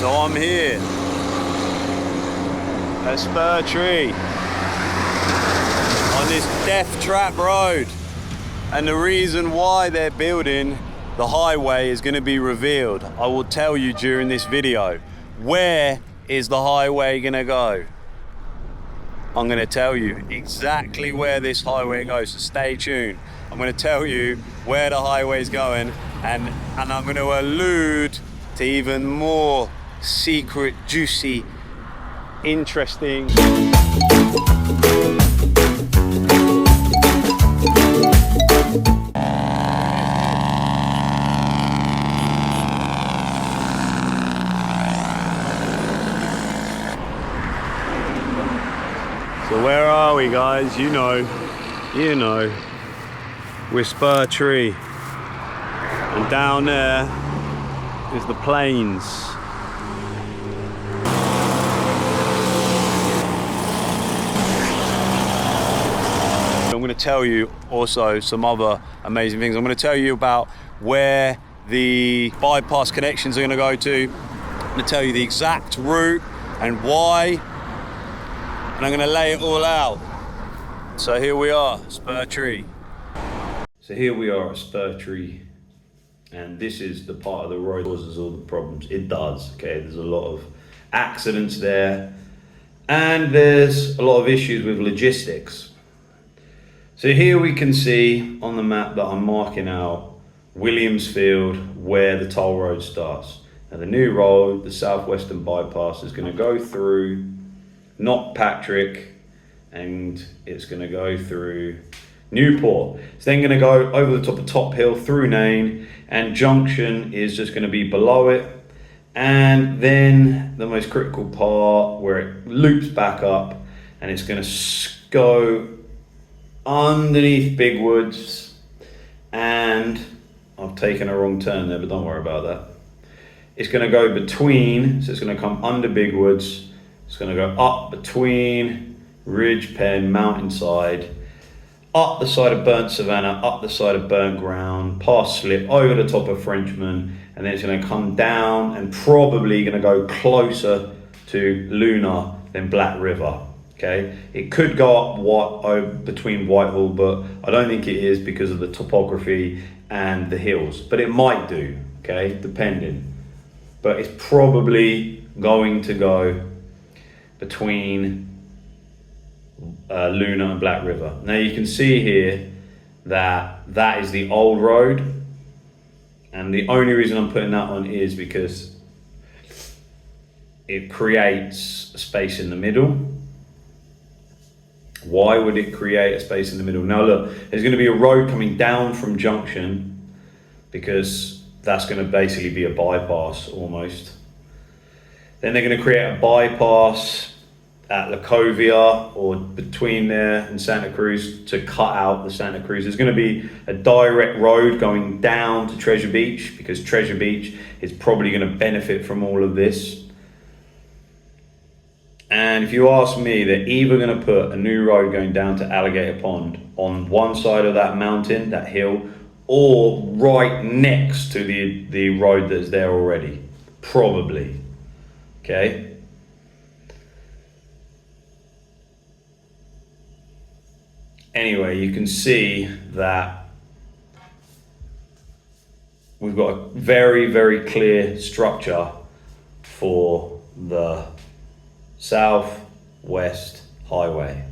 So I'm here at Spur Tree on this death trap road, and the reason why they're building the highway is going to be revealed. I will tell you during this video. Where is the highway going to go? I'm going to tell you exactly where this highway goes, so stay tuned. I'm going to tell you where the highway is going, and I'm going to allude to even more secret, juicy, interesting So where are we, guys? You know, we're Spur Tree, and down there is the plains. I'm going to tell you also some other amazing things. I'm going to tell you about where the bypass connections are going to go to. I'm going to tell you the exact route and why. And I'm going to lay it all out. So here we are, Spur Tree. So here we are at Spur Tree, and this is the part of the road that causes all the problems. It does, okay? There's a lot of accidents there, and there's a lot of issues with logistics. So here we can see on the map that I'm marking out Williamsfield, where the toll road starts. Now the new road, the southwestern bypass, is going to go through NROCC, and it's going to go through Newport. It's then going to go over the top of Top Hill through Nain, and Junction is just going to be below it. And then the most critical part where it loops back up, and it's going to go underneath Big Woods. And I've taken a wrong turn there, but don't worry about that. It's going to go between, so it's going to come under Big Woods. It's going to go up between Ridge Pen, Mountainside, up the side of Burnt Savannah, up the side of Burnt Ground, past Slip, over the top of Frenchman, and then it's going to come down and probably going to go closer to Lunar than Black River. Okay, it could go up between Whitehall, but I don't think it is because of the topography and the hills. But it might do, okay, depending. But it's probably going to go between Lunar and Black River. Now you can see here that is the old road, and the only reason I'm putting that on is because it creates a space in the middle. Why would it create a space in the middle? Now look, there's going to be a road coming down from Junction, because that's going to basically be a bypass almost. Then they're going to create a bypass at Lacovia or between there and Santa Cruz to cut out the Santa Cruz. There's going to be a direct road going down to Treasure Beach, because Treasure Beach is probably going to benefit from all of this. And if you ask me, they're either going to put a new road going down to Alligator Pond on one side of that mountain, that hill, or right next to the road that's there already. Probably. Okay? Anyway, you can see that we've got a very, very clear structure for the South-West Highway.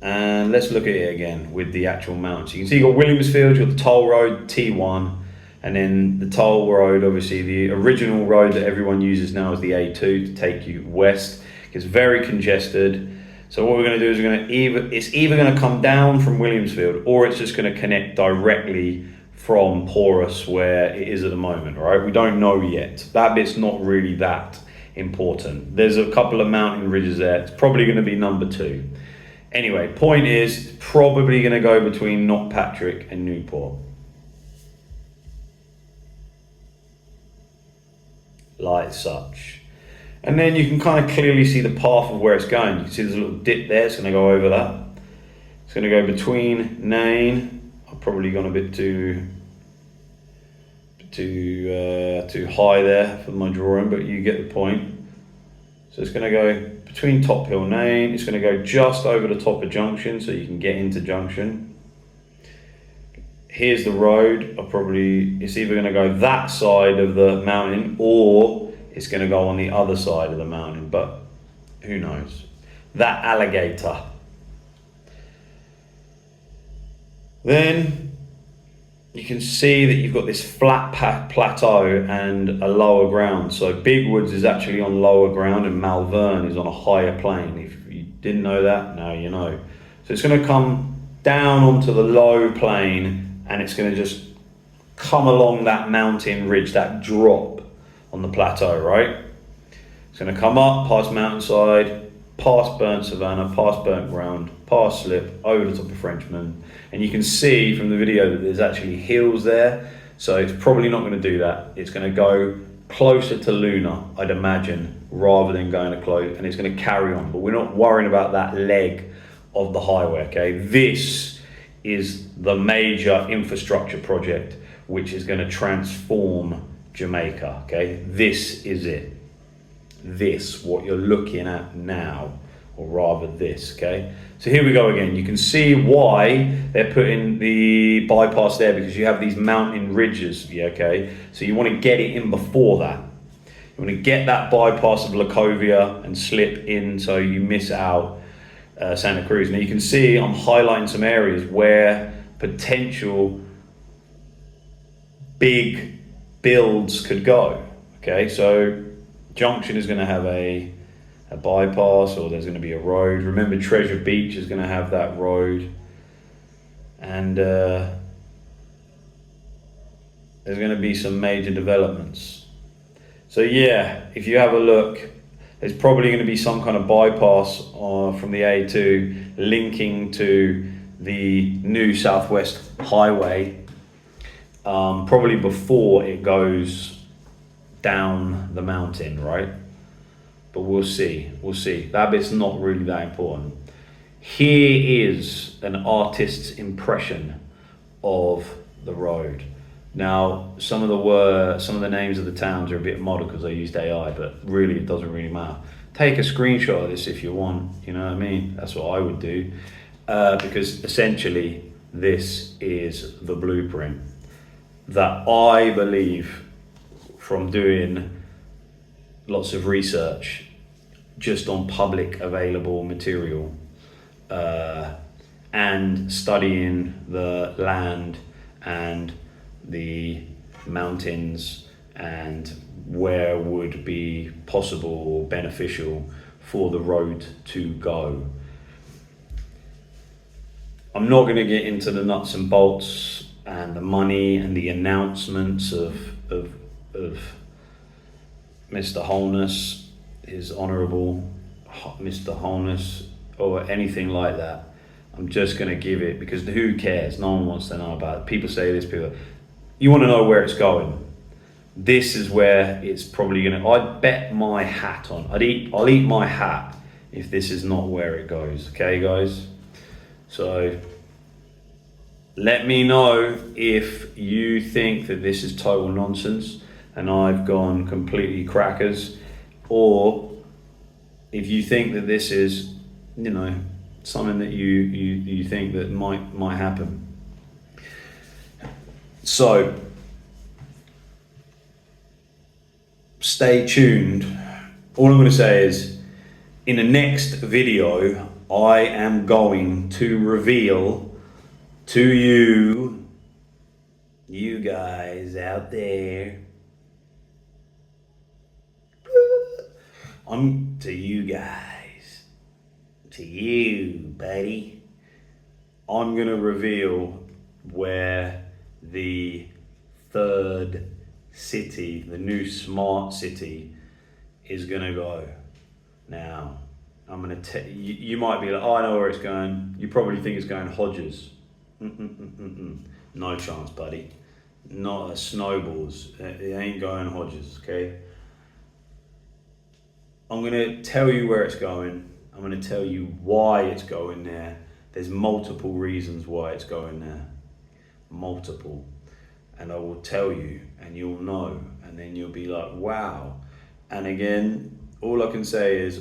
And let's look at it again with the actual mountains. You can see you've got Williamsfield, you've got the toll road, T1, and then the toll road, obviously the original road that everyone uses now is the A2 to take you west. It's very congested. So what we're going to do is it's either going to come down from Williamsfield, or it's just going to connect directly from Porous, where it is at the moment, right? We don't know yet. That bit's not really that important. There's a couple of mountain ridges there. It's probably going to be number 2. Anyway, point is, it's probably going to go between NROCC and Newport. Like such. And then you can kind of clearly see the path of where it's going. You can see there's a little dip there. It's going to go over that. It's going to go between Nain. I've probably gone a bit too too high there for my drawing, but you get the point. So it's going to go between Top Hill and Lane. It's going to go just over the top of Junction, so you can get into Junction. Here's the road. It's either going to go that side of the mountain or it's going to go on the other side of the mountain, but who knows. That alligator. Then you can see that you've got this flat plateau and a lower ground. So Big Woods is actually on lower ground and Malvern is on a higher plane. If you didn't know that, now you know. So it's going to come down onto the low plane and it's going to just come along that mountain ridge, that drop on the plateau, right? It's going to come up past Mountainside, past Burnt Savannah, past Burnt Ground, past Slip, over the top of Frenchman. And you can see from the video that there's actually hills there. So it's probably not going to do that. It's going to go closer to Luna, I'd imagine, rather than going to close. And it's going to carry on. But we're not worrying about that leg of the highway, okay? This is the major infrastructure project which is going to transform Jamaica, okay? This is it. This, what you're looking at now, or rather this, okay? So here we go again. You can see why they're putting the bypass there, because you have these mountain ridges, yeah, okay? So you want to get it in before that. You want to get that bypass of Lacovia and slip in so you miss out Santa Cruz. Now you can see I'm highlighting some areas where potential big builds could go, okay? So Junction is going to have a bypass, or there's going to be a road. Remember, Treasure Beach is going to have that road, and there's going to be some major developments. So yeah, if you have a look, there's probably going to be some kind of bypass from the A2 linking to the new Southwest Highway, probably before it goes down the mountain, right? But we'll see. That bit's not really that important. Here is an artist's impression of the road. Now, some of the names of the towns are a bit modern because I used AI, but really it doesn't really matter. Take a screenshot of this if you want, you know what I mean? That's what I would do, because essentially this is the blueprint that I believe, from doing lots of research just on public available material and studying the land and the mountains and where would be possible or beneficial for the road to go. I'm not going to get into the nuts and bolts and the money and the announcements of Mr. Holness, His Honourable Mr. Holness, or anything like that. I'm just going to give it because who cares? No one wants to know about it. People say this, you want to know where it's going. This is where it's probably going to, I'd bet my hat on, I'll eat my hat if this is not where it goes. Okay, guys? So let me know if you think that this is total nonsense and I've gone completely crackers, or if you think that this is, something that you think that might happen. So stay tuned. All I'm going to say is, in the next video, I am going to reveal to you guys out there, to you, buddy, I'm going to reveal where the third city, the new smart city, is going to go. Now, I'm going to you might be like, oh, I know where it's going. You probably think it's going Hodges. No chance, buddy. Not a snowballs. It ain't going Hodges, okay? I'm going to tell you where it's going. I'm going to tell you why it's going there. There's multiple reasons why it's going there. Multiple. and I will tell you, and you'll know, and then you'll be like, wow. And again, all I can say is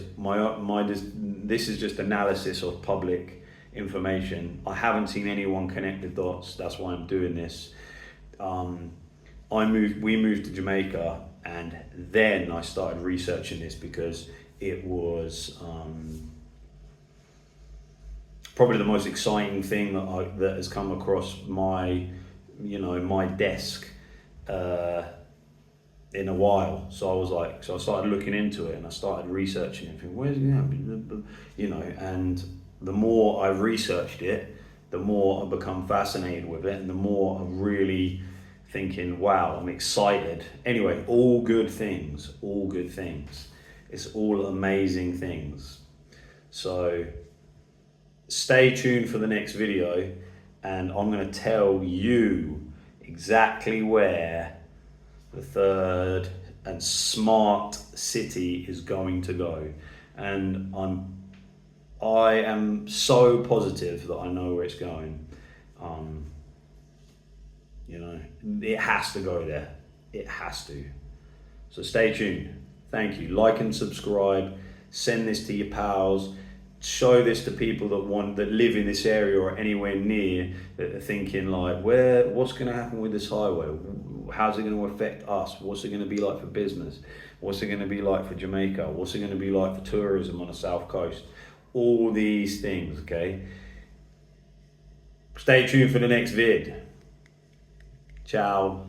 this is just analysis of public information. I haven't seen anyone connect the dots. That's why I'm doing this. We moved to Jamaica, and then I started researching this because it was probably the most exciting thing that has come across my desk in a while. So I started looking into it, and I started researching it. Where's and the more I've researched it, the more I've become fascinated with it, and the more I'm really thinking, wow, I'm excited. Anyway, all good things. It's all amazing things. So stay tuned for the next video, and I'm going to tell you exactly where the third and smart city is going to go. And I am so positive that I know where it's going. It has to go there. It has to. So stay tuned. Thank you. Like and subscribe. Send this to your pals. Show this to people that live in this area or anywhere near, that are thinking like, what's going to happen with this highway? How's it going to affect us? What's it going to be like for business? What's it going to be like for Jamaica? What's it going to be like for tourism on the south coast? All these things, okay? Stay tuned for the next vid. Ciao.